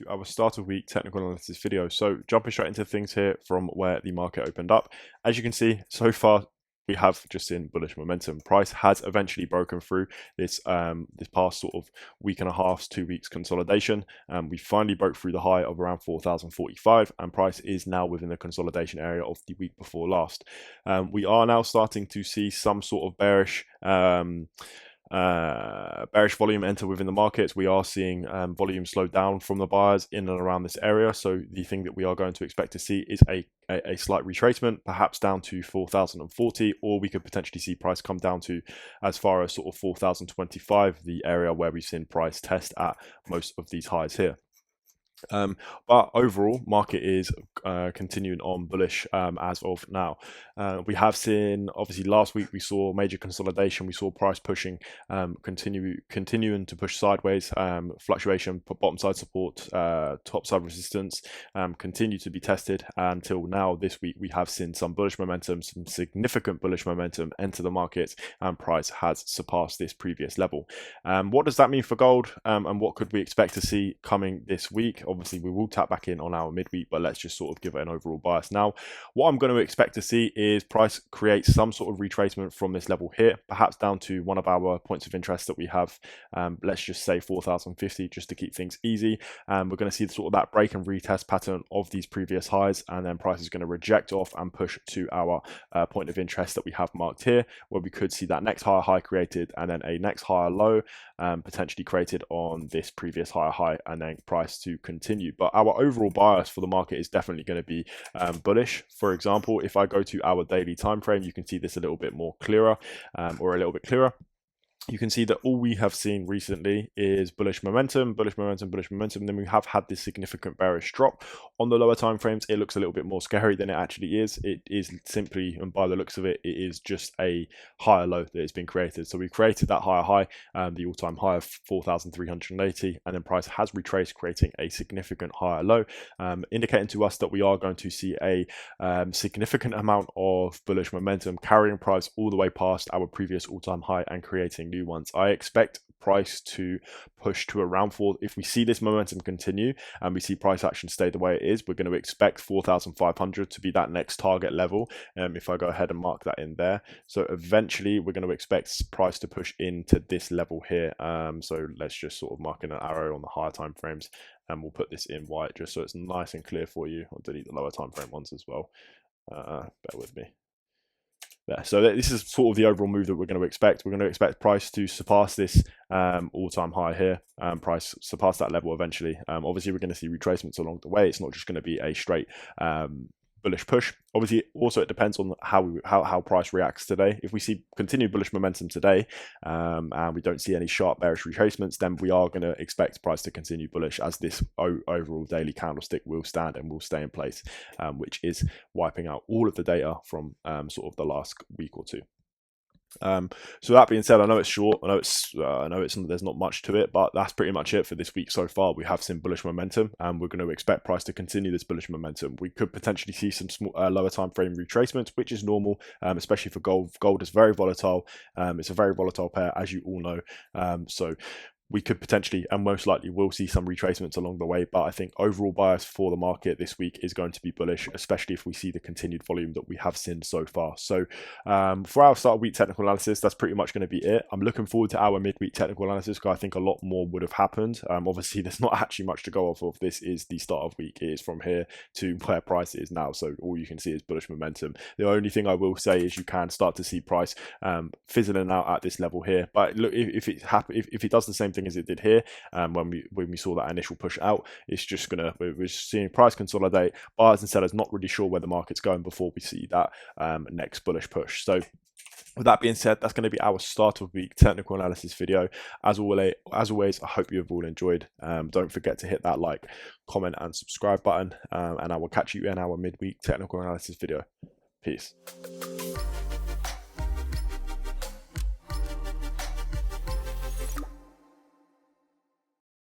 to our start of week technical analysis video. So jumping straight into things here from where the market opened up. As you can see, so far we have just seen bullish momentum. Price has eventually broken through this this past sort of week and a half, 2 weeks consolidation. We finally broke through the high of around 4,045, and price is now within the consolidation area of the week before last. We are now starting to see some sort of bearish volume enter within the markets. We are seeing volume slow down from the buyers in and around this area. So the thing that we are going to expect to see is a slight retracement, perhaps down to 4,040, or we could potentially see price come down to as far as sort of 4,025, the area where we've seen price test at most of these highs here. But overall, market is continuing on bullish as of now. We have seen, obviously, last week we saw major consolidation. We saw price pushing, continuing to push sideways. Fluctuation, bottom side support, top side resistance, continue to be tested until now. This week we have seen some bullish momentum, some significant bullish momentum enter the market, and price has surpassed this previous level. What does that mean for gold, and what could we expect to see coming this week? Obviously, we will tap back in on our midweek, but let's just sort of give it an overall bias. Now, what I'm going to expect to see is price create some sort of retracement from this level here, perhaps down to one of our points of interest that we have. Let's just say 4,050, just to keep things easy. We're going to see sort of that break and retest pattern of these previous highs, and then price is going to reject off and push to our point of interest that we have marked here, where we could see that next higher high created, and then a next higher low potentially created on this previous higher high, and then price to continue. But our overall bias for the market is definitely going to be bullish. For example, if I go to our daily time frame, you can see this a little bit more clearer, or a little bit clearer. You can see that all we have seen recently is bullish momentum, bullish momentum, bullish momentum. Then we have had this significant bearish drop. On the lower time frames, it looks a little bit more scary than it actually is. It is simply, and by the looks of it, it is just a higher low that has been created. So we've created that higher high, the all-time high of 4,380, and then price has retraced, creating a significant higher low, indicating to us that we are going to see a significant amount of bullish momentum carrying price all the way past our previous all-time high and creating new ones. I expect price to push to around 4. If we see this momentum continue and we see price action stay the way it is, we're going to expect 4,500 to be that next target level. If I go ahead and mark that in there, so eventually we're going to expect price to push into this level here. So let's just sort of mark in an arrow on the higher time frames, and we'll put this in white just so it's nice and clear for you. I'll delete the lower time frame ones as well. Bear with me. There. So this is sort of the overall move that we're going to expect. We're going to expect price to surpass this all-time high here. Price surpass that level eventually. Obviously, we're going to see retracements along the way. It's not just going to be a straight bullish push. Obviously, also it depends on how price reacts today. If we see continued bullish momentum today, and we don't see any sharp bearish retracements, then we are going to expect price to continue bullish, as this overall daily candlestick will stand and will stay in place, which is wiping out all of the data from sort of the last week or two. So that being said, I know it's short, I know there's not much to it, but that's pretty much it for this week so far. We have seen bullish momentum, and we're going to expect price to continue this bullish momentum. We could potentially see some small lower time frame retracements, which is normal, especially for gold. Gold is very volatile. It's a very volatile pair, as you all know. So we could potentially, and most likely will, see some retracements along the way, but I think overall bias for the market this week is going to be bullish, especially if we see the continued volume that we have seen so far. So for our start of week technical analysis, that's pretty much going to be it. I'm looking forward to our midweek technical analysis, because I think a lot more would have happened. Obviously, there's not actually much to go off of. This is the start of week. It is from here to where price is now, so all you can see is bullish momentum. The only thing I will say is you can start to see price fizzling out at this level here, but look, if it does the same thing as it did here, when we saw that initial push out, it's just gonna, we're seeing price consolidate, buyers and sellers not really sure where the market's going before we see that next bullish push. So with that being said, that's going to be our start of week technical analysis video. As always, I hope you have all enjoyed. Don't forget to hit that like, comment and subscribe button, and I will catch you in our midweek technical analysis video. Peace.